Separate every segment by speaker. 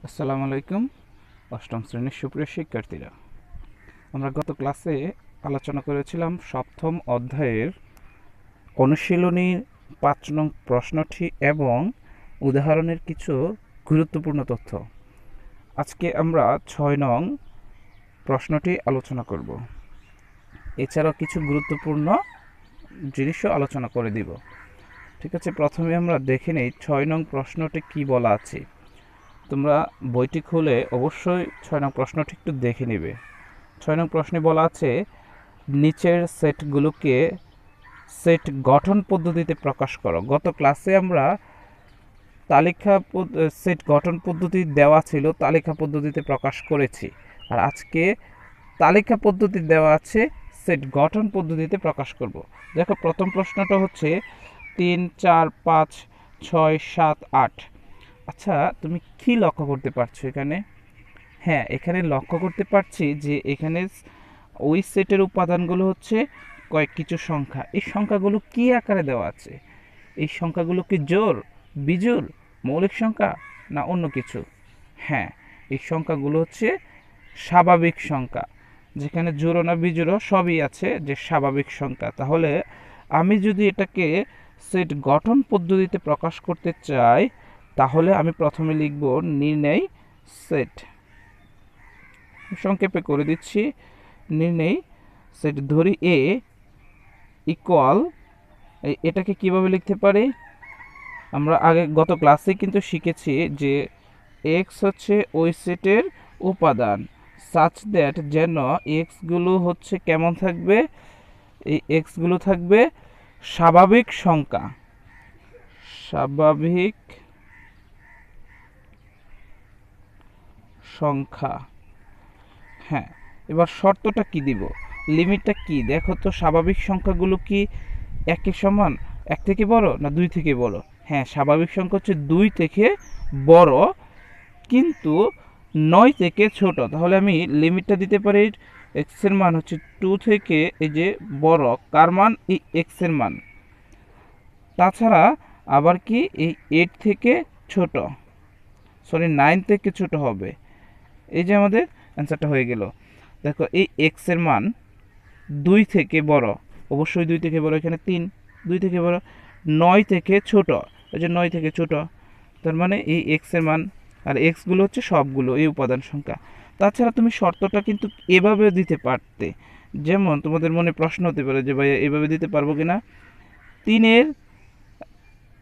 Speaker 1: আসসালামু আলাইকুম। অষ্টম শ্রেণীর সুপ্রিয় শিক্ষার্থীরা, আমরা গত ক্লাসে আলোচনা করেছিলাম সপ্তম অধ্যায়ের অনুশীলনীর ৫ নং প্রশ্নটি এবং উদাহরণের কিছু গুরুত্বপূর্ণ তথ্য। আজকে আমরা ৬ নং প্রশ্নটি আলোচনা করব। এছাড়াও কিছু গুরুত্বপূর্ণ জিনিসও আলোচনা করে দিব। ঠিক আছে, প্রথমে আমরা দেখে নেই ৬ নং প্রশ্নটি কি বলা আছে। তোমরা বইটি খুলে অবশ্যই ৬ নং প্রশ্নটি একটু দেখে নেবে। ৬ নং প্রশ্নে বলা আছে, নিচের সেটগুলোকে সেট গঠন পদ্ধতিতে প্রকাশ করো। গত ক্লাসে আমরা তালিকা সেট গঠন পদ্ধতি দেওয়া ছিল, তালিকা পদ্ধতিতে প্রকাশ করেছি। আর আজকে তালিকা পদ্ধতি দেওয়া আছে, সেট গঠন পদ্ধতিতে প্রকাশ করব। দেখো, প্রথম প্রশ্নটা হচ্ছে ৩, ৪, ৫, ৬, ৭, ৮। আচ্ছা, তুমি কি লক্ষ্য করতে পারছো এখানে? হ্যাঁ, এখানে লক্ষ্য করতে পারছি যে এখানে ওই সেটের উপাদানগুলো হচ্ছে কিছু সংখ্যা। এই সংখ্যাগুলো কি আকারে দেওয়া আছে? এই সংখ্যাগুলো কি জোড়, বিজোড়, মৌলিক সংখ্যা না অন্য কিছু? হ্যাঁ, এই সংখ্যাগুলো হচ্ছে স্বাভাবিক সংখ্যা, যেখানে জোড় না বিজোড় সবই আছে, যে স্বাভাবিক সংখ্যা। তাহলে আমি যদি এটাকে সেট গঠন পদ্ধতিতে প্রকাশ করতে চাই, তাহলে আমি প্রথমে লিখব নির্ণয় সেট। সংক্ষেপে করে দিচ্ছি, নির্ণয় সেট ধরি এ ইকুয়াল, এটাকে কিভাবে লিখতে পারি? আমরা আগে গত ক্লাসে কিন্তু শিখেছি যে এক্স হচ্ছে ওই সেটের উপাদান, সাচ দ্যাট যেন এক্সগুলো হচ্ছে কেমন থাকবে? এই এক্সগুলো থাকবে স্বাভাবিক সংখ্যা, স্বাভাবিক সংখ্যা। হ্যাঁ, এবার শর্তটা কি দিব, লিমিটটা কি? দেখো তো, স্বাভাবিক সংখ্যাগুলো কি একের সমান, এক থেকে বড় না দুই থেকে বড়? হ্যাঁ, স্বাভাবিক সংখ্যা হচ্ছে ২ থেকে বড়, কিন্তু ৯ থেকে ছোট। তাহলে আমি লিমিটটা দিতে পারি, এক্স এর মান হচ্ছে 2 থেকে এই যে বড়, কার মান? এই এক্স এর মান। তাছাড়া আবার কি, এই 8 থেকে ছোট, সরি 9 থেকে ছোট হবে। এই যে আমাদের অ্যান্সারটা হয়ে গেল। দেখো, এই এক্স এর মান ২ থেকে বড়, অবশ্যই ২ থেকে বড়, এখানে ৩, ২ থেকে বড়, ৯ থেকে ছোট, এই যে ৯ থেকে ছোট, তার মানে এই এক্স এর মান। আর এক্সগুলো হচ্ছে সবগুলো এই উপাদান সংখ্যা। তাছাড়া তুমি শর্তটা কিন্তু এভাবেও দিতে পারতে, যেমন তোমাদের মনে প্রশ্ন হতে পারে যে ভাইয়া এভাবে দিতে পারবো কিনা? ৩-এর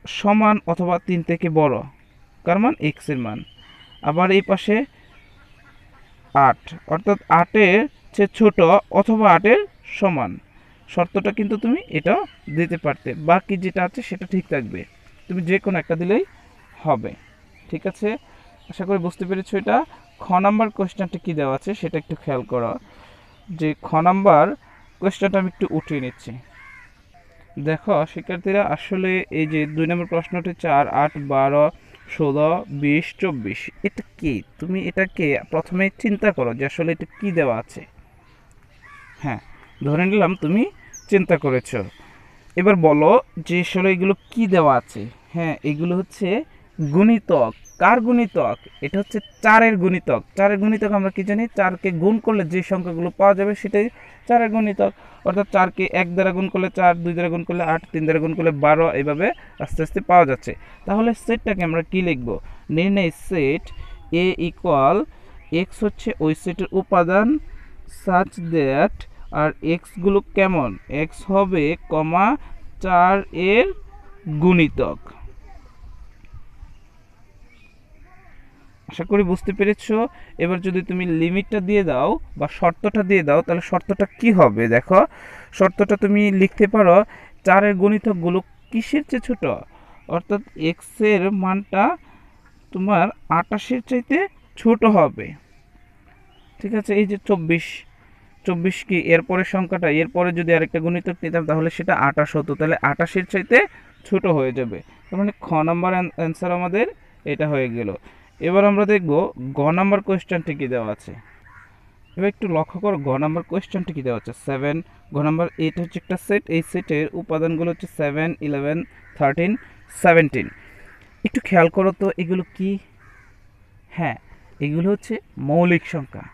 Speaker 1: সমান অথবা ৩ থেকে বড়, কার মান? এক্স এর মান। আবার এই পাশে ৮, অর্থাৎ ৮-এর চেয়ে ছোট অথবা ৮-এর সমান। শর্তটা কিন্তু তুমি এটাও দিতে পারতে, বাকি যেটা আছে সেটা ঠিক থাকবে, তুমি যে কোনো একটা দিলেই হবে। ঠিক আছে, আশা করি বুঝতে পেরেছো। এটা খ নাম্বার কোয়েশ্চেনটা কি দেওয়া আছে সেটা একটু খেয়াল করো। যে খ নাম্বার কোয়েশ্চেনটা আমি একটু উঠিয়ে নিচ্ছি। দেখো শিক্ষার্থীরা, আসলে এই যে ২ নম্বর প্রশ্নটি ৪, ৮, ১২, ১৬, ২০, ২৪, এটা কি? তুমি এটাকে প্রথমে চিন্তা করো যে আসলে এটা কি দেওয়া আছে। হ্যাঁ, ধরে নিলাম তুমি চিন্তা করেছো। এবার বলো যে আসলে এগুলো কি দেওয়া আছে। হ্যাঁ, এগুলো হচ্ছে গুণিতক। কার গুণিতক? এটা হচ্ছে ৪-এর গুণিতক। ৪-এর গুণিতক আমরা কি জানি? ৪-কে গুণ করলে যে সংখ্যাগুলো পাওয়া যাবে সেটাই ৪-এর গুণিতক। অর্থাৎ ৪-কে ১ দ্বারা গুণ করলে ৪, ২ দ্বারা গুণ করলে ৮, ৩ দ্বারা গুণ করলে ১২, এইভাবে আস্তে আস্তে পাওয়া যাচ্ছে। তাহলে সেটটাকে আমরা কি লিখব? নির্ণয় সেট এ ইকুয়াল, এক্স হচ্ছে ওই সেটের উপাদান, সাচ দ্যাট, আর এক্সগুলো কেমন? এক্স হবে কমা ৪-এর গুণিতক। আশা করি বুঝতে পেরেছো। এবার যদি তুমি লিমিটটা দিয়ে দাও বা শর্তটা দিয়ে দাও, তাহলে শর্তটা কি হবে? দেখো, শর্তটা তুমি লিখতে পারো ৪-এর গুণিতকগুলো কিসের চেয়ে ছোট? অর্থাৎ এক্স এর মানটা তোমার ২৮-এর চাইতে ছোট হবে। ঠিক আছে, এই যে ২৪, ২৪ কি এরপরের সংখ্যাটা, এরপরে যদি আরেকটা গুণিতক নিতাম তাহলে সেটা ২৮ হতো, তাহলে ২৮-এর চাইতে ছোট হয়ে যাবে। তার মানে খ নাম্বার অ্যান্সার আমাদের এটা হয়ে গেল। এবার আমরা দেখব গ নাম্বার কোয়েশ্চেনটি কি দেওয়া আছে। এবার একটু লক্ষ্য করো, গ নাম্বার কোয়েশ্চেনটি কি দেওয়া আছে। 7, গ নাম্বার, এটা হচ্ছে একটা সেট, এই সেটের উপাদানগুলো হচ্ছে 7, 11, 13, 17। একটু খেয়াল করো তো এগুলো কি। হ্যাঁ, এগুলো হচ্ছে মৌলিক সংখ্যা।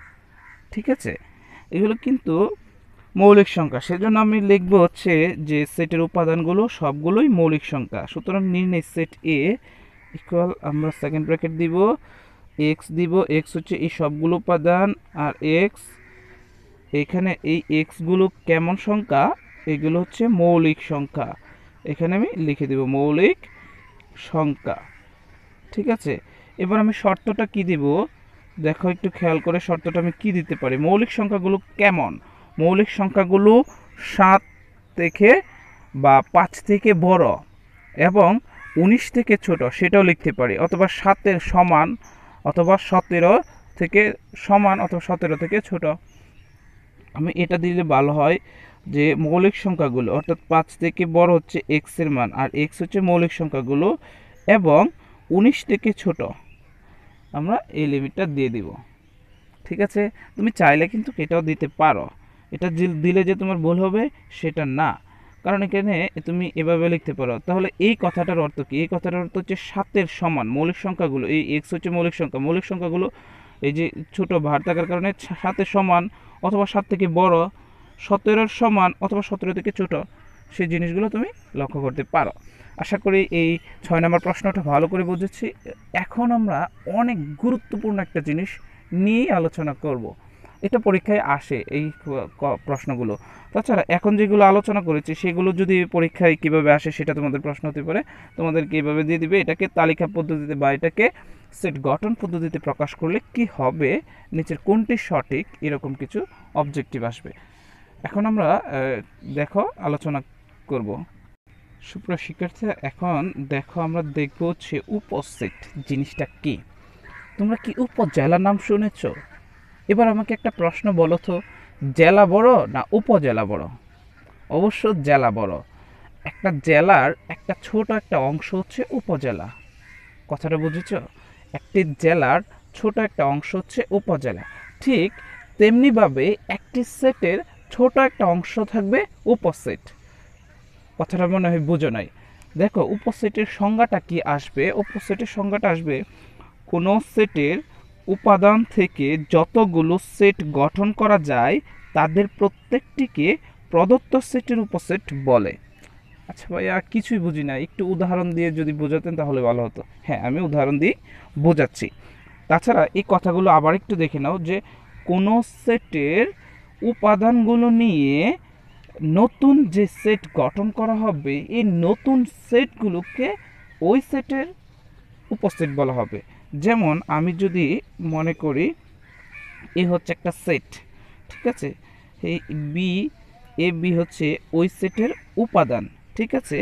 Speaker 1: ঠিক আছে, এগুলো কিন্তু মৌলিক সংখ্যা, সেজন্য আমি লিখবো হচ্ছে যে সেটের উপাদানগুলো সবগুলোই মৌলিক সংখ্যা। সুতরাং নির্ণয় সেট এ ইকুয়াল, আমরা সেকেন্ড ব্র্যাকেট দিব, এক্স দিব, এক্স হচ্ছে এই সবগুলো উপাদান, আর এক্স এখানে এই এক্সগুলো কেমন সংখ্যা, এগুলো হচ্ছে মৌলিক সংখ্যা। এখানে আমি লিখে দিব মৌলিক সংখ্যা। ঠিক আছে, এবার আমি শর্তটা কি দিব, দেখো একটু খেয়াল করে শর্তটা আমি কি দিতে পারি। মৌলিক সংখ্যাগুলো কেমন, মৌলিক সংখ্যাগুলো 7 থেকে বা 5 থেকে বড় এবং 19 থেকে ছোট সেটাও লিখতে পারি, অথবা 7-এর সমান, অথবা 17 থেকে সমান, অথবা 17 থেকে ছোট। আমি এটা দিলে ভালো হয় যে মৌলিক সংখ্যাগুলো অর্থাৎ 5 থেকে বড় হচ্ছে এক্স এর মান, আর এক্স হচ্ছে মৌলিক সংখ্যাগুলো, এবং 19 থেকে ছোট আমরা এই লিমিটটা দিয়ে দিব। ঠিক আছে, তুমি চাইলে কিন্তু এটাও দিতে পারো, এটা দিলে যে তোমার ভুল হবে সেটা না, কারণ এখানে তুমি এভাবে লিখতে পারো। তাহলে এই কথাটার অর্থ কি, এই কথাটার অর্থ হচ্ছে 7-এর সমান মৌলিক সংখ্যাগুলো, এই এক্স হচ্ছে মৌলিক সংখ্যা, মৌলিক সংখ্যাগুলো এই যে ছোট ভার থাকার কারণে 7-এর সমান অথবা 7 থেকে বড়, 17-এর সমান অথবা 17 থেকে ছোট, সেই জিনিসগুলো তুমি লক্ষ্য করতে পারো। আশা করি এই 6 নম্বর প্রশ্নটা ভালো করে বুঝেছি। এখন আমরা অনেক গুরুত্বপূর্ণ একটা জিনিস নিয়ে আলোচনা করব, এটা পরীক্ষায় আসে এই প্রশ্নগুলো। তাছাড়া এখন যেগুলো আলোচনা করেছি সেগুলো যদি পরীক্ষায় কিভাবে আসে সেটা তোমাদের প্রশ্ন হতে পারে, তোমাদেরকে এইভাবে দিয়ে দিবে, এটাকে তালিকা পদ্ধতিতে বা এটাকে সেট গঠন পদ্ধতিতে প্রকাশ করলে কি হবে, নিচের কোনটি সঠিক, এরকম কিছু অবজেক্টিভ আসবে। এখন আমরা দেখো আলোচনা করব। সুপ্রিয় শিক্ষার্থীরা, এখন দেখো আমরা দেখব হচ্ছে উপসেট জিনিসটা কি। তোমরা কি উপজেলার নাম শুনেছো? এবার আমাকে একটা প্রশ্ন বলো তো, জেলা বড় না উপজেলা বড়? অবশ্য জেলা বড়। একটা জেলার একটা ছোট একটা অংশ হচ্ছে উপজেলা, কথাটা বুঝেছো? একটি জেলার ছোট একটা অংশ হচ্ছে উপজেলা। ঠিক তেমনিভাবে একটি সেটের ছোট একটা অংশ থাকবে উপসেট। কথাটা মনে হয় বুঝো নাই। দেখো উপসেটের সংজ্ঞাটা কি আসবে, উপসেটের সংজ্ঞাটা আসবে কোনো সেটের উপাদান থেকে যতগুলো সেট গঠন করা যায় তাদের প্রত্যেকটিকে প্রদত্ত সেটের উপসেট বলে। আচ্ছা ভাইয়া কিছুই বুঝি না, একটু উদাহরণ দিয়ে যদি বোঝাতেন তাহলে ভালো হতো। হ্যাঁ, আমি উদাহরণ দিয়ে বোঝাচ্ছি। তাছাড়া এই কথাগুলো আবার একটু দেখে নাও যে কোনো সেটের উপাদানগুলো নিয়ে নতুন যে সেট গঠন করা হবে এই নতুন সেটগুলোকে ওই সেটের উপসেট বলা হবে। যেমন আমি যদি মনে করি এ হচ্ছে একটা সেট, ঠিক আছে, এই বি হচ্ছে ওই সেটের উপাদান। ঠিক আছে,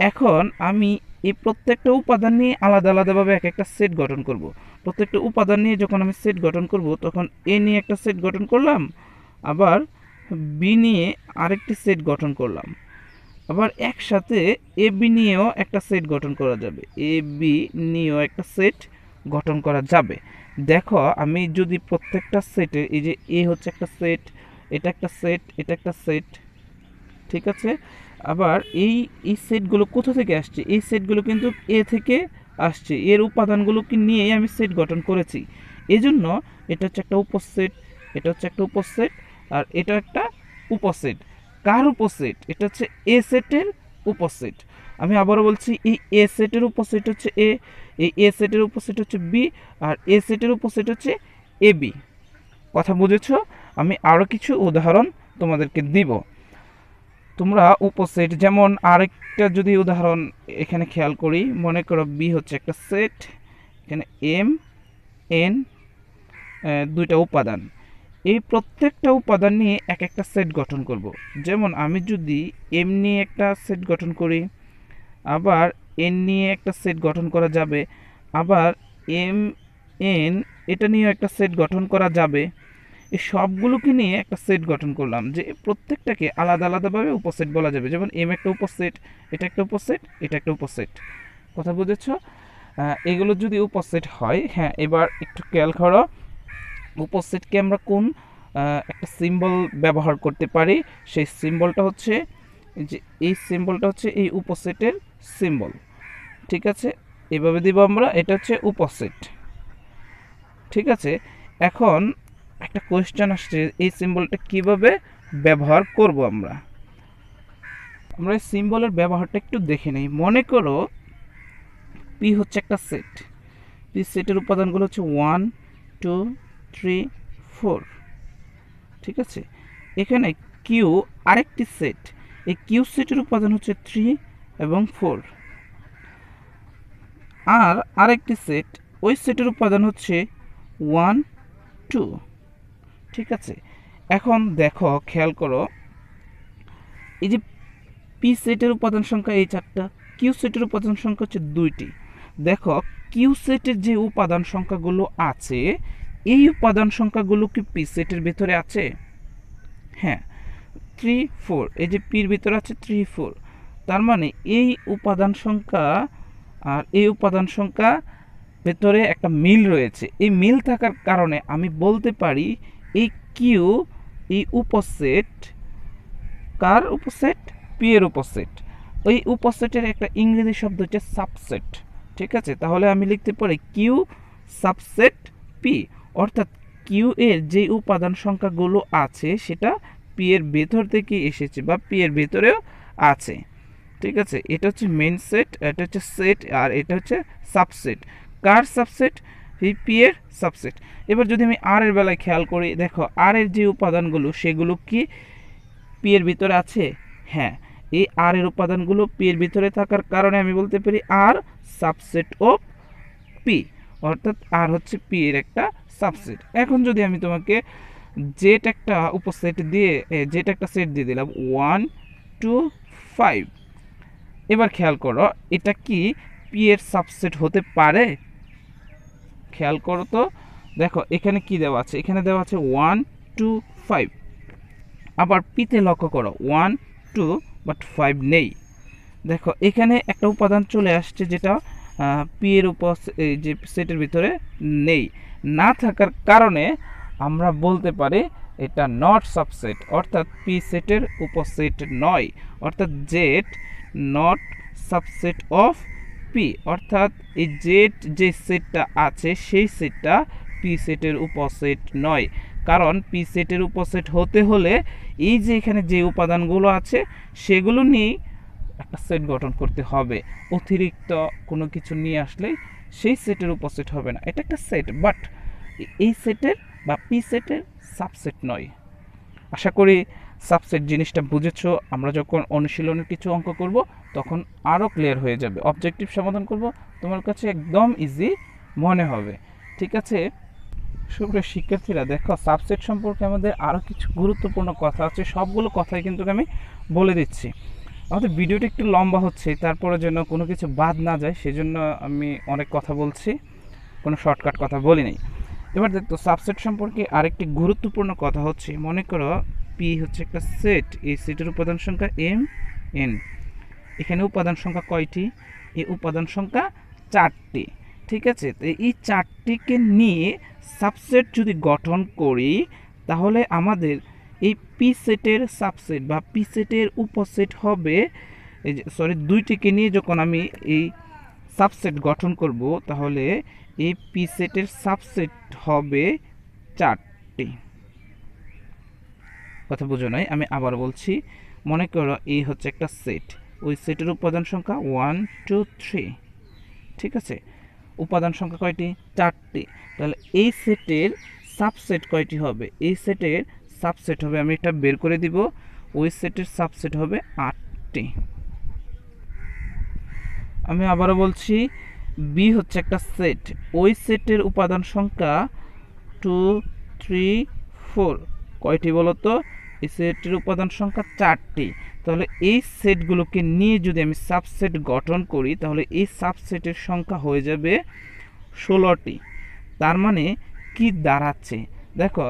Speaker 1: এখন আমি এই প্রত্যেকটা উপাদান নিয়ে আলাদা আলাদাভাবে এক একটা সেট গঠন করব। প্রত্যেকটা উপাদান নিয়ে যখন আমি সেট গঠন করব তখন এ নিয়ে একটা সেট গঠন করলাম, আবার বি নিয়ে আরেকটি সেট গঠন করলাম, আবার একসাথে এ বি নিয়েও একটা সেট গঠন করা যাবে, এ বি নিয়েও একটা সেট গঠন করা যাবে। দেখো আমি যদি প্রত্যেকটা সেটে, এই যে এ হচ্ছে একটা সেট, এটা একটা সেট, এটা একটা সেট, ঠিক আছে, আবার এই এই সেটগুলো কোথা থেকে আসছে, এই সেটগুলো কিন্তু এ থেকে আসছে, এর উপাদানগুলোকে নিয়ে আমি সেট গঠন করেছি। এজন্য এটা হচ্ছে একটা উপসেট, এটা হচ্ছে একটা উপসেট, আর এটা একটা উপসেট। কার উপসেট? এটা হচ্ছে এ সেটের উপসেট। আমি আবারও বলছি, এই এ সেটের উপসেট হচ্ছে এ, এই এ সেটের উপসেট হচ্ছে বি, আর এ সেটের উপসেট হচ্ছে এ বি। কথা বুঝেছো? আমি আরও কিছু উদাহরণ তোমাদেরকে দিব। তোমরা উপসেট, যেমন আরেকটা যদি উদাহরণ এখানে খেয়াল করি, মনে করো বি হচ্ছে একটা সেট, এখানে এম এন দুইটা উপাদান, এই প্রত্যেকটা উপাদান নিয়ে এক একটা সেট গঠন করব। যেমন আমি যদি এম নিয়ে একটা সেট গঠন করি, আবার এন নিয়ে একটা সেট গঠন করা যাবে, আবার এম এন এটা নিয়েও একটা সেট গঠন করা যাবে। এই সবগুলোকে নিয়ে একটা সেট গঠন করলাম, যে প্রত্যেকটাকে আলাদা আলাদাভাবে উপসেট বলা যাবে। যেমন এম একটা উপসেট, এটা একটা উপসেট, এটা একটা উপসেট। কথা বুঝেছো? এগুলো যদি উপসেট হয়, হ্যাঁ, এবার একটু খেয়াল করো উপসেটকে আমরা কোন একটা সিম্বল ব্যবহার করতে পারি। সেই সিম্বলটা হচ্ছে যে এই সিম্বলটা হচ্ছে এই উপসেটের সিম্বল। ঠিক আছে, এভাবে দিব আমরা, এটা হচ্ছে উপসেট। ঠিক আছে, এখন একটা কোয়েশ্চেন আসছে, এই সিম্বলটা কিভাবে ব্যবহার করব আমরা এই সিম্বলের ব্যবহারটা একটু দেখে নেই। মনে করো পি হচ্ছে একটা সেট, পি সেটের উপাদানগুলো হচ্ছে 1 2 3 4। ঠিক আছে, এখানে কিউ আরেকটি সেট, এই কিউ সেটের উপাদান হচ্ছে 3 এবং 4। আর আরেকটি সেট, ওই সেটের উপাদান হচ্ছে 1 2। ঠিক আছে, এখন দেখো খেয়াল করো, এই যে পি সেটের উপাদান সংখ্যা এই 4টা, কিউ সেটের উপাদান সংখ্যা হচ্ছে 2টি। দেখো কিউ সেটের যে উপাদান সংখ্যাগুলো আছে, এই উপাদান সংখ্যাগুলো কি পি সেটের ভিতরে আছে? হ্যাঁ, 3 4, এই যে পির ভিতরে আছে 3 4। তার মানে এই উপাদান সংখ্যা আর এই উপাদান সংখ্যা ভেতরে একটা মিল রয়েছে। এই মিল থাকার কারণে আমি বলতে পারি এই কিউ এই উপসেট, কার উপসেট? পি এর উপসেট। ওই উপসেটের একটা ইংরেজি শব্দ হচ্ছে সাবসেট। ঠিক আছে, তাহলে আমি লিখতে পারি কিউ সাবসেট পি, অর্থাৎ কিউ এর যে উপাদান সংখ্যাগুলো আছে সেটা পি এর ভেতর থেকে এসেছে বা পি এর ভেতরেও আছে। ঠিক আছে, এটা হচ্ছে মেইন সেট, এটা হচ্ছে সেট, আর এটা হচ্ছে সাবসেট। কার সাবসেট? এই পি এর সাবসেট। এবার যদি আমি আর এর বেলায় খেয়াল করি, দেখো আর এর যে উপাদানগুলো সেগুলো কি পি এর ভিতরে আছে? হ্যাঁ, এই আর এর উপাদানগুলো পি এর ভিতরে থাকার কারণে আমি বলতে পারি আর সাবসেট অফ পি, অর্থাৎ আর হচ্ছে পি এর একটা সাবসেট। এখন যদি আমি তোমাকে জেড একটা উপসেট দিয়ে জেড একটা সেট দিয়ে দিলাম 1 2 5, এবার খেয়াল করো এটা কি পি এর সাবসেট হতে পারে? খেয়াল করো তো, দেখো এখানে কি দেওয়া আছে, এখানে দেওয়া আছে 1 2 5। আবার পিতে লক্ষ্য করো 1 2 বাট 5 নেই। দেখো এখানে একটা উপাদান চলে আসছে যেটা পি এর যে সেটের ভিতরে নেই। না থাকার কারণে আমরা বলতে পারি এটা নট সাবসেট, অর্থাৎ পি সেটের উপসেট নয়, অর্থাৎ z nought subset of P, অর্থাৎ এই জেড যে সেটটা আছে সেই সেটটা পি সেটের উপসেট নয়। কারণ পি সেটের উপসেট হতে হলে এই যে এখানে যে উপাদানগুলো আছে সেগুলো নিয়েই একটা সেট গঠন করতে হবে। অতিরিক্ত কোনো কিছু নিয়ে আসলে সেই সেটের উপসেট হবে না। এটা একটা সেট, বাট এই সেটের বা পি সেটের সাবসেট নয়। আশা করি সাবসেট জিনিসটা বুঝেছো। আমরা যখন অনুশীলনের কিছু অঙ্ক করব তখন আরও ক্লিয়ার হয়ে যাবে। অবজেক্টিভ সমাধান করব, তোমার কাছে একদম ইজি মনে হবে। ঠিক আছে সুপ্রিয় শিক্ষার্থীরা, দেখো সাবসেট সম্পর্কে আমাদের আরও কিছু গুরুত্বপূর্ণ কথা আছে, সবগুলো কথাই কিন্তু আমি বলে দিচ্ছি। আমাদের ভিডিওটা একটু লম্বা হচ্ছে, তারপরে যেন কোনো কিছু বাদ না যায় সেজন্য আমি অনেক কথা বলছি, কোনো শর্টকাট কথা বলি নাই। এবার দেখতো সাবসেট সম্পর্কে আরেকটি গুরুত্বপূর্ণ কথা হচ্ছে, মনে করো পি হচ্ছে একটা সেট, এই সেটের উপাদান সংখ্যা এম এন। এখানে উপাদান সংখ্যা কয়টি? এই উপাদান সংখ্যা 4টি। ঠিক আছে, তো এই 4টিকে নিয়ে সাবসেট যদি গঠন করি তাহলে আমাদের এই পি সেটের সাবসেট বা পি সেটের উপসেট হবে, এই যে সরি 2টিকে নিয়ে যখন আমি এই সাবসেট গঠন করব তাহলে এই পি সেটের সাবসেট হবে 4টি। কথা বুঝো নাই, আমি আবার বলছি। মনে করো এই হচ্ছে একটা সেট, ওই সেটের উপাদান সংখ্যা 1 2 3। ঠিক আছে, উপাদান সংখ্যা কয়টি? 4টি। তাহলে এই সেটের সাবসেট কয়টি হবে? এই সেটের সাবসেট হবে, আমি এটা বের করে দিব, ওই সেটের সাবসেট হবে 8টি। আমি আবারও বলছি, বি হচ্ছে একটা সেট, ওই সেটের উপাদান সংখ্যা 2 3 4। কয়টি বলো তো? এই সেটের উপাদান সংখ্যা 4টি। তাহলে এই সেটগুলোকে নিয়ে যদি আমি সাবসেট গঠন করি তাহলে এই সাবসেটের সংখ্যা হয়ে যাবে 16টি। তার মানে কি দাঁড়াচ্ছে? দেখো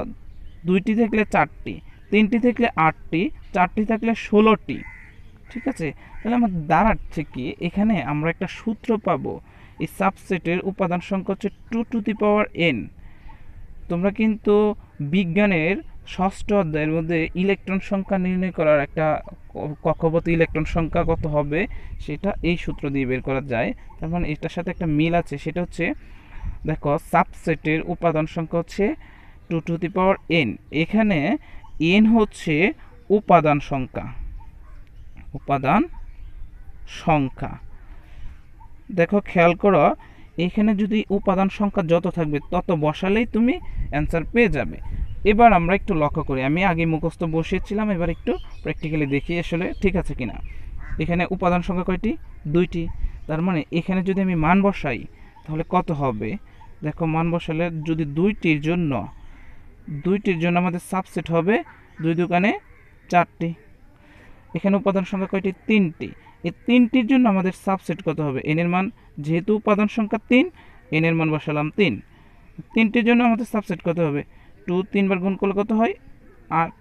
Speaker 1: 2টি থাকলে 4টি, 3টি থাকলে 8টি, 4টি থাকলে 16টি। ঠিক আছে, তাহলে আমার দাঁড়াচ্ছে কি, এখানে আমরা একটা সূত্র পাবো, এই সাবসেটের উপাদান সংখ্যা হচ্ছে 2 টু দি পাওয়ার n। তোমরা কিন্তু বিজ্ঞানের ষষ্ঠ অধ্যায়ের মধ্যে ইলেকট্রন সংখ্যা নির্ণয় করার একটা কক্ষপথ ইলেকট্রন সংখ্যা কত হবে সেটা এই সূত্র দিয়ে বের করা যায়। তার মানে এটার সাথে একটা মিল আছে, সেটা হচ্ছে দেখো সাবসেটের উপাদান সংখ্যা হচ্ছে 2n। এখানে n হচ্ছে উপাদান সংখ্যা, উপাদান সংখ্যা। দেখো খেয়াল করো, এখানে যদি উপাদান সংখ্যা যত থাকবে তত বসালেই তুমি অ্যান্সার পেয়ে যাবে। এবার আমরা একটু লক্ষ্য করি, আমি আগে মুখস্থ বসিয়েছিলাম, এবার একটু প্র্যাকটিক্যালি দেখি আসলে ঠিক আছে কিনা। এখানে উপাদান সংখ্যা কয়টি? 2টি। তার মানে এখানে যদি আমি মান বসাই তাহলে কত হবে? দেখো মান বসালে যদি 2টির জন্য আমাদের সাবসেট হবে 2 দোকানে 4টি। এখানে উপাদান সংখ্যা কয়টি? 3টি। এই 3টির জন্য আমাদের সাবসেট কত হবে? n এর মান, যেহেতু উপাদান সংখ্যা 3, n এর মান বসালাম 3। 3টির জন্য আমাদের সাবসেট কত হবে? 2 3 বার গুণ করলে কত হয়? 8।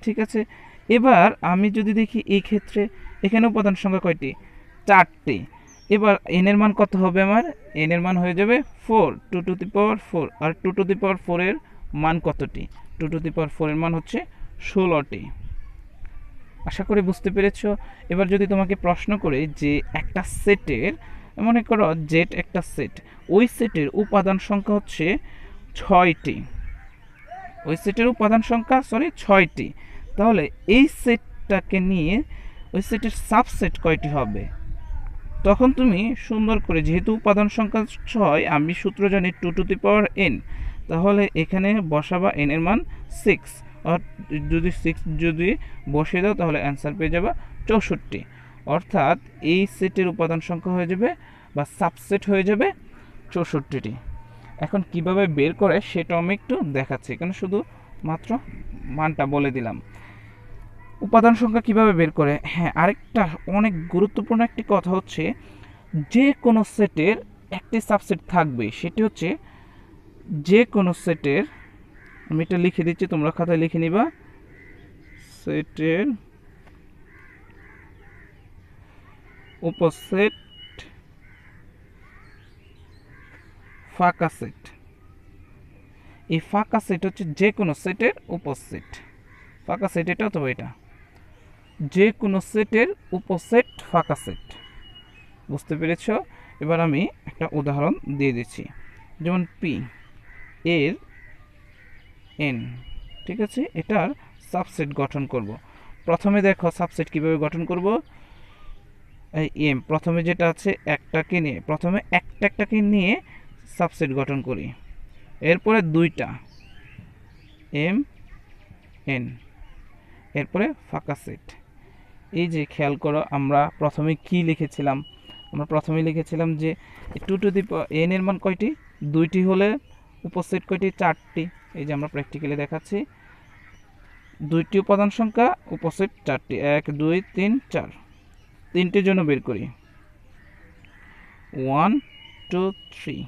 Speaker 1: ঠিক আছে, এবার আমি যদি দেখি এই ক্ষেত্রে এখানে উপাদান সংখ্যা কয়টি? 4টি। এবার n এর মান কত হবে? আমার n এর মান হয়ে যাবে 4, 2 to the power 4। R 2 to the পাওয়ার 4 এর মান কতটি? 2 টু দি পাওয়ার 4 এর মান হচ্ছে 16টি। আশা করি বুঝতে পেরেছো। এবার যদি তোমাকে প্রশ্ন করে যে একটা সেটের, মনে করো জেড একটা সেট, ওই সেটের উপাদান সংখ্যা হচ্ছে 6টি, ওই সেটের উপাদান সংখ্যা 6টি, তাহলে এই সেটটাকে নিয়ে ওই সেটের সাবসেট কয়টি হবে? তখন তুমি সুন্দর করে, যেহেতু উপাদান সংখ্যা 6, আমি সূত্র জানি 2 টু দি পাওয়ার n, তাহলে এখানে বসাবা n এর মান 6। আর যদি 6 যদি বসিয়ে দাও তাহলে অ্যান্সার পেয়ে যাবে 64। অর্থাৎ এই সেটের উপাদান সংখ্যা হয়ে যাবে বা সাবসেট হয়ে যাবে 64টি। এখন কিভাবে বের করে সেটা আমি একটু দেখাচ্ছি, এখানে শুধু মাত্র মানটা বলে দিলাম। উপাদান সংখ্যা কিভাবে বের করে? হ্যাঁ, আরেকটা অনেক গুরুত্বপূর্ণ একটি কথা হচ্ছে, যে কোনো সেটের একটি সাবসেট থাকবে, সেটি হচ্ছে যে কোনো সেটের, আমি এটা লিখে দিচ্ছি, তোমরা খাতায় লিখে নিবা, সেটের উপসেট ফাঁকা সেট। এই ফাঁকা সেট হচ্ছে যে কোনো সেটের উপসেট। ফাঁকা সেট এটা অথবা এটা, যে কোনো সেটের উপসেট ফাঁকা সেট। বুঝতে পেরেছ? এবার আমি একটা উদাহরণ দিয়ে দিচ্ছি, যেমন পি এর এন, ঠিক আছে, এটার সাবসেট গঠন করব। প্রথমে দেখো সাবসেট কিভাবে গঠন করব। এই এম, প্রথমে যেটা আছে একটাকে নিয়ে, প্রথমে একটাকে নিয়ে সাবসেট গঠন করি, এরপরে 2টা এম এন, এরপরে ফাঁকা সেট। এই যে খেয়াল করো, আমরা প্রথমে কি লিখেছিলাম? আমরা প্রথমে লিখেছিলাম যে 2 টু দি n এর মান কয়টি? 2টি হলে উপসেট কয়টি? 4টি। এই যে আমরা প্র্যাকটিক্যালি দেখাচ্ছি, 2টি উপাদান সংখ্যা, উপসেট 4টি, 1 2 3 4। 3টির জন্য বের করি, 1 2 3।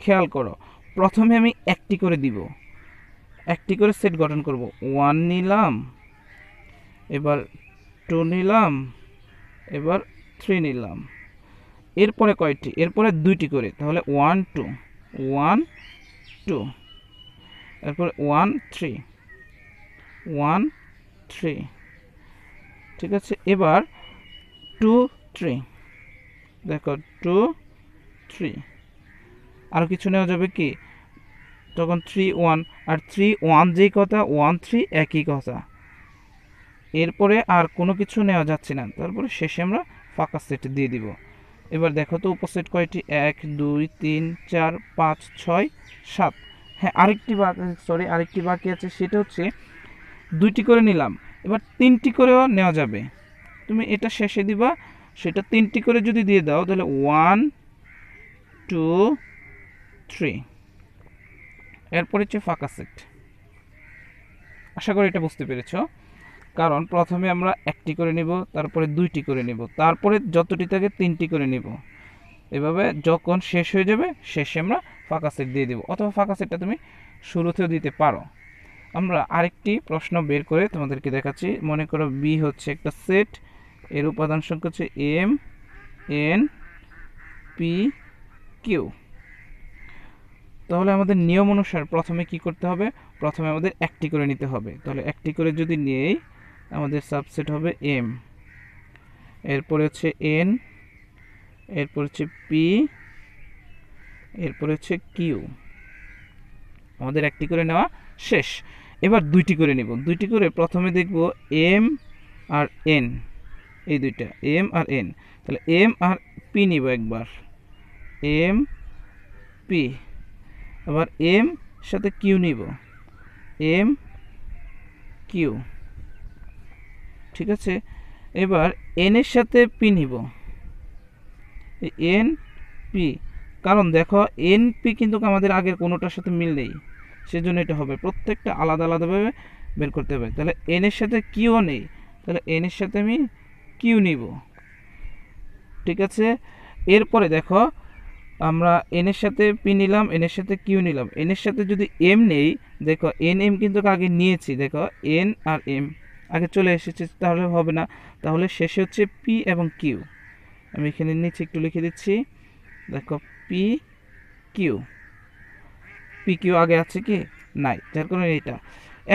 Speaker 1: খেয়াল করো, প্রথমে আমি একটি করে দিব, একটি করে সেট গঠন করব। 1 নিলাম, এবার 2 নিলাম, এবার 3 নিলাম। এরপরে কয়টি? এরপরে 2টি করে, তাহলে 1 2 1 2, এরপরে 1 3 1 3। ঠিক আছে, এবার 2 3, দেখো 2 3। আরও কিছু নেওয়া যাবে কি? তখন 3 1, আর 3 1 যেই কথা, 1 3 একই কথা। এরপরে আর কোনো কিছু নেওয়া যাচ্ছে না, তারপরে শেষে আমরা ফাঁকা সেট দিয়ে দিব। এবার দেখো তো উপসেট কয়টি? 1 2 3 4 5 6 7। হ্যাঁ, আরেকটি বাকি আছে, সেটা হচ্ছে 2টি করে নিলাম, এবার 3টি করেও নেওয়া যাবে। তুমি এটা শেষে দিবা, সেটা 3টি করে যদি দিয়ে দাও তাহলে 1 2 3, এরপর হচ্ছে ফাঁকা সেট। আশা করি এটা বুঝতে পেরেছো। কারণ প্রথমে আমরা একটি করে নিব, তারপরে 2টি করে নিব, তারপরে যতটি থাকে 3টি করে নিব। এভাবে যখন শেষ হয়ে যাবে শেষে আমরা ফাঁকা সেট দিয়ে দেব, অথবা ফাঁকা সেটটা তুমি শুরুতেও দিতে পারো। আমরা আরেকটি প্রশ্ন বের করে তোমাদেরকে দেখাচ্ছি। মনে করো বি হচ্ছে একটা সেট, এর উপাদান সংখ্যা হচ্ছে এম এন পি কিউ। তাহলে আমাদের নিয়ম অনুসারে প্রথমে কি করতে হবে? প্রথমে আমাদের একটি করে নিতে হবে। তাহলে একটি করে যদি নেই, আমাদের সাবসেট হবে এম, এরপরে হচ্ছে এন, এরপর হচ্ছে পি, এরপরে হচ্ছে কিউ। আমাদের একটি করে নেওয়া শেষ। এবার দুইটি করে নিব। দুইটি করে প্রথমে দেখব এম আর এন, এই দুইটা এম আর এন। তাহলে এম আর পি নিব একবার, এম পি। আবার এম সাথে কিউ নিব, এম কিউ। ঠিক আছে, এবার এন এর সাথে পি নিব, এন পি। কারণ দেখো এন পি কিন্তু আমাদের আগের কোনোটার সাথে মিল নেই, সেজন্য এটা হবে প্রত্যেকটা আলাদা আলাদাভাবে বের করতে হবে। তাহলে এন এর সাথে কিউও নেই, তাহলে এন এর সাথে আমি কিউ নিব। ঠিক আছে, এরপরে দেখো আমরা এন এর সাথে পি নিলাম, এন এর সাথে কিউ নিলাম। এন এর সাথে যদি এম নেই, দেখো এন এম কিন্তু আগে নিয়েছি, দেখো এন আর এম আগে চলে এসেছে, তাহলে হবে না। তাহলে শেষে হচ্ছে পি এবং কিউ। আমি এখানে নিচে একটু লিখে দিচ্ছি, দেখো পি কিউ। পি কিউ আগে আছে কি? নাই, যার কারণে এটা।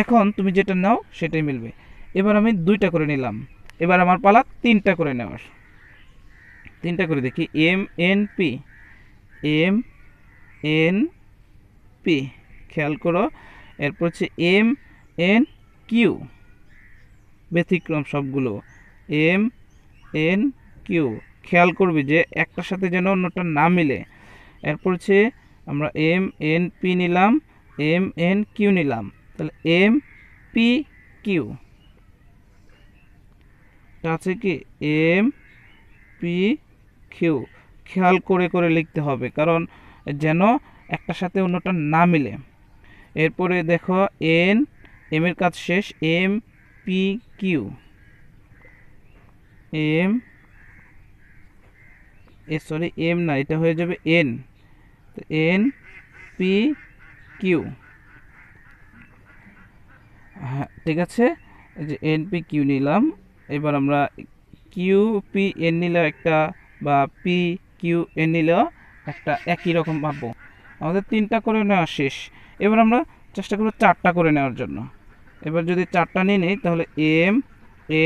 Speaker 1: এখন তুমি যেটা নাও সেটাই মিলবে। এবার আমি দুইটা করে নিলাম, এবার আমার পালা তিনটা করে নেওয়ার। তিনটা করে দেখি, M N P, M N P, খেয়াল করো। এরপর হচ্ছে এম এন কিউ, ব্যতিক্রম সবগুলো, এম এন কিউ। খেয়াল করবি যে একটার সাথে যেন অন্যটা না মিলে। এরপর হচ্ছে আমরা এম এন পি নিলাম, এম এন কিউ নিলাম, তাহলে এম পি কিউ। আছে কি? M P Q. খেয়াল করে করে লিখতে হবে, কারণ যেন একটার সাথে অন্যটা না মিলে। এরপরে দেখো এন, এম এর কাজ শেষ, M P Q, M sorry M না, এটা হয়ে যাবে এন, এন পি কিউ। হ্যাঁ ঠিক আছে, এই যে এন পি কিউ নিলাম। এবার আমরা কিউ পি এন নিলেও একটা, বা পি কিউ এন নিলেও একটা একই রকম পাবো। আমাদের তিনটা করে নেওয়া শেষ। এবার আমরা চেষ্টা করব চারটা করে নেওয়ার জন্য। এবার যদি চারটা নিয়ে নিই, তাহলে এম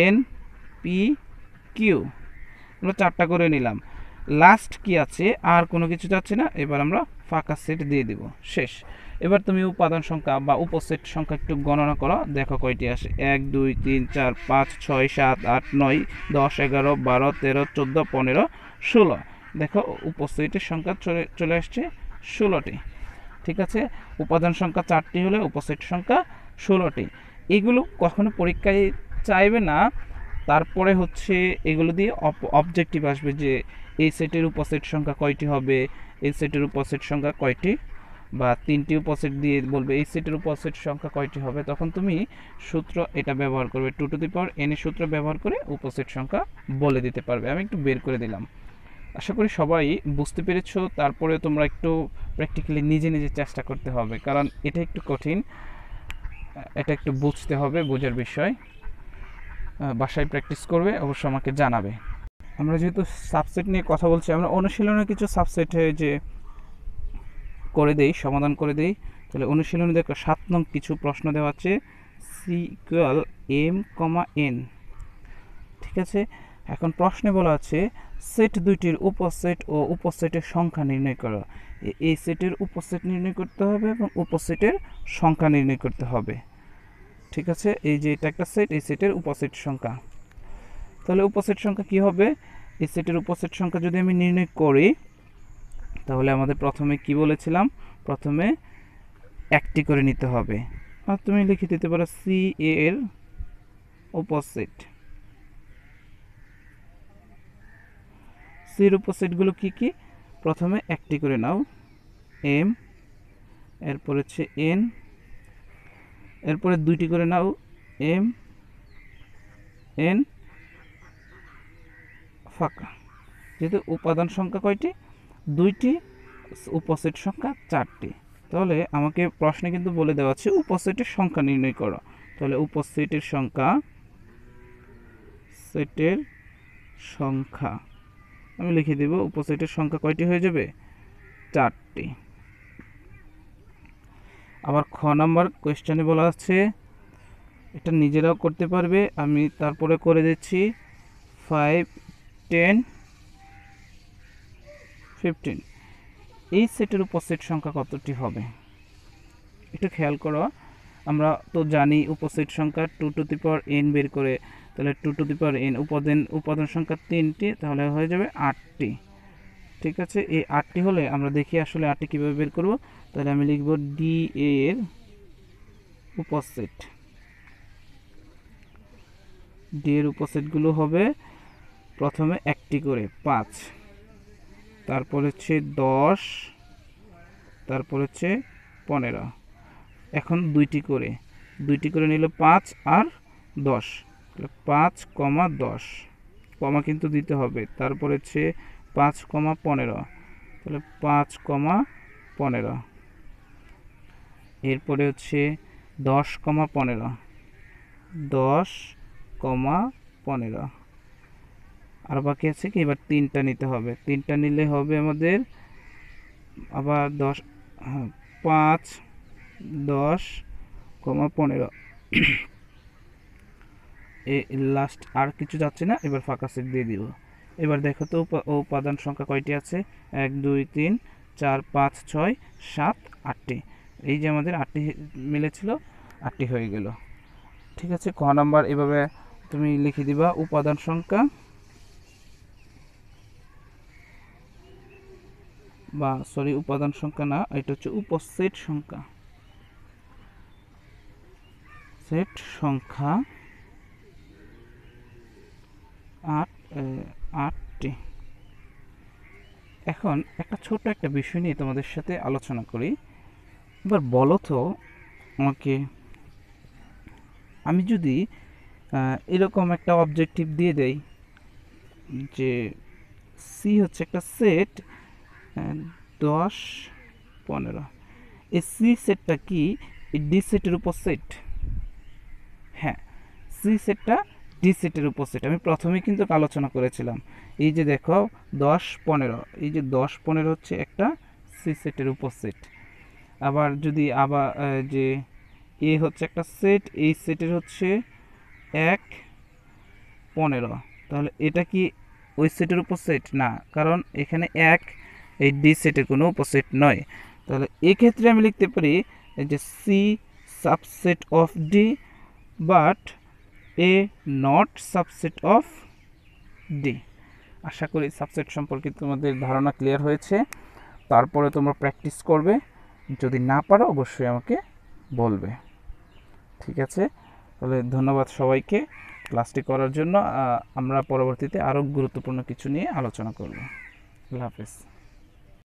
Speaker 1: এন পি কিউ, আমরা চারটা করে নিলাম। লাস্ট কি আছে? আর কোনো কিছু যাচ্ছে না। এবার আমরা ফাঁকা সেট দিয়ে দিব, শেষ। এবার তুমি উপাদান সংখ্যা বা উপসেট সংখ্যা একটু গণনা করো, দেখো কয়টি আসে। 1 2 3 4 5 6 7 8 9 10 11 12 13 14 15 16। দেখো উপসেটের সংখ্যা চলে আসছে 16টি। ঠিক আছে, উপাদান সংখ্যা 4টি হলে উপসেট সংখ্যা 16টি। এগুলো কখনো পরীক্ষায় চাইবে না। তারপরে হচ্ছে এগুলো দিয়ে অবজেক্টিভ আসবে যে এই সেটের উপসেট সংখ্যা কয়টি হবে, এই সেটের উপসেট সংখ্যা কয়টি, বা 3টি উপসেট দিয়ে বলবে এই সেটের উপসেট সংখ্যা কয়টি হবে। তখন তুমি সূত্র এটা ব্যবহার করবে, 2 টু দি পাওয়ার n এর সূত্র ব্যবহার করে উপসেট সংখ্যা বলে দিতে পারবে। আমি একটু বের করে দিলাম। আশা করি সবাই বুঝতে পেরেছো। তারপরে তোমরা একটু প্র্যাকটিক্যালি নিজে নিজে চেষ্টা করতে হবে, কারণ এটা একটু কঠিন, এটা একটু বুঝতে হবে, বোঝার বিষয়। বাসায় প্র্যাকটিস করবে, অবশ্য আমাকে জানাবে। আমরা যেহেতু সাবসেট নিয়ে কথা বলছি, আমরা অনুশীলনে কিছু সাবসেটে যে করে দেই, সমাধান করে দেই। তাহলে অনুশীলনে দেখো 7 নং কিছু প্রশ্ন দেওয়া আছে, C equal M comma N. ঠিক আছে, এখন প্রশ্নে বলা আছে সেট দুইটির উপসেট ও উপসেটের সংখ্যা নির্ণয় করো। এই সেটের উপসেট নির্ণয় করতে হবে এবং উপসেটের সংখ্যা নির্ণয় করতে হবে। ঠিক আছে, এই যে এটা একটা সেট, এই সেটের উপসেট সংখ্যা। তাহলে উপসেট সংখ্যা কি হবে? এই সেটের উপসেট সংখ্যা যদি আমি নির্ণয় করি, তাহলে আমাদের প্রথমে কি বলেছিলাম, প্রথমে একটি করে নিতে হবে। আর তুমি লিখে দিতে পারো সি এর উপসেট। সির উপসেটগুলো কি কি? প্রথমে একটি করে নাও, এম, এরপর হচ্ছে এন, এরপরে দুইটি করে নাও, এম এন ফাঁকা। যেহেতু উপাদান সংখ্যা কয়টি? দুইটি, উপসেট সংখ্যা 4টি। তাহলে আমাকে প্রশ্নে কিন্তু বলে দেওয়া আছে উপসেটের সংখ্যা নির্ণয় করো। তাহলে উপসেটের সংখ্যা, সেটের সংখ্যা আমি লিখে দেব, উপসেটের সংখ্যা কয়টি হয়ে যাবে? 4টি। আবার খ নাম্বার কোয়েশ্চেনে বলা আছে, এটা নিজেরাও করতে পারবে, আমি তারপরে করে দিচ্ছি। 5 10 15 এই সেটের উপসেট সংখ্যা কতটি হবে? একটু খেয়াল করো, আমরা তো জানি উপসেট সংখ্যা 2 টু দি পাওয়ার n বের করে, তাহলে 2 টু দি পাওয়ার n উপাদান সংখ্যা 3টি, তাহলে হয়ে যাবে 8টি। ঠিক আছে, এই 8টি হলে আমরা দেখি আসলে 8টি কীভাবে বের করব। তাহলে আমি লিখব ডি এর উপসেট। ডি এর উপসেটগুলো হবে প্রথমে একটি করে 5, তারপর হচ্ছে 10, তারপর হচ্ছে 15, এখন দুইটি করে নিল 5 আর 10, তাহলে 5, 10 কমা কিন্তু দিতে হবে, তারপর হচ্ছে 5, 15, তাহলে 5, 15, এরপরে হচ্ছে 10, 15, 10, 15, আর বাকি আছে কি, এবার 3টা নিতে হবে, 3টা নিলে হবে আমাদের আবার 10, 5, 10, 15, লাস্ট আর কিছু যাচ্ছে না, এবার ফাঁকা সেট দিয়ে দিব। এবার দেখো তো উপাদান সংখ্যা কয়টি আছে, 1, 2, 3, 4, 5, 6, 7, 8টি। এই যে আমাদের 8টি মিলেছিল, 8টি হয়ে গেল। ঠিক আছে, ক নাম্বার এভাবে তুমি লিখে দিবা উপাদান সংখ্যা, বা সরি উপাদান সংখ্যা না, এটা হচ্ছে উপসেট সংখ্যা, সেট সংখ্যা 8টি। এখন একটা ছোট একটা বিষয় নিয়ে তোমাদের সাথে আলোচনা করি। এবার বলো তো আমাকে, আমি যদি এরকম একটা অবজেক্টিভ দিয়ে দেই যে সি হচ্ছে একটা সেট 10, 15, এই সি সেটটা কি ডি সেটের উপসেট? হ্যাঁ, সি সেটটা ডি সেটের উপসেট। আমি প্রথমেই কিন্তু আলোচনা করেছিলাম, এই যে দেখো 10, 15, এই যে 10, 15 হচ্ছে একটা সি সেটের উপসেট। আবার যদি যে এ হচ্ছে একটা সেট, এই সেটের হচ্ছে 1, 15, তাহলে এটা কি ওই সেটের উপসেট? না, কারণ এখানে 1 এই ডি সেটের কোনো উপসেট নয়। তাহলে এক্ষেত্রে আমি লিখতে পারি যে C subset of D but A not subset of D. আশা করি সাবসেট সম্পর্কে তোমাদের ধারণা ক্লিয়ার হয়েছে। তারপরে তোমরা প্র্যাকটিস করবে, যদি না পারো অবশ্যই আমাকে বলবে। ঠিক আছে, তাহলে ধন্যবাদ সবাইকে ক্লাসটি করার জন্য। আমরা পরবর্তীতে আরও গুরুত্বপূর্ণ কিছু নিয়ে আলোচনা করব। আল্লাহ হাফেজ।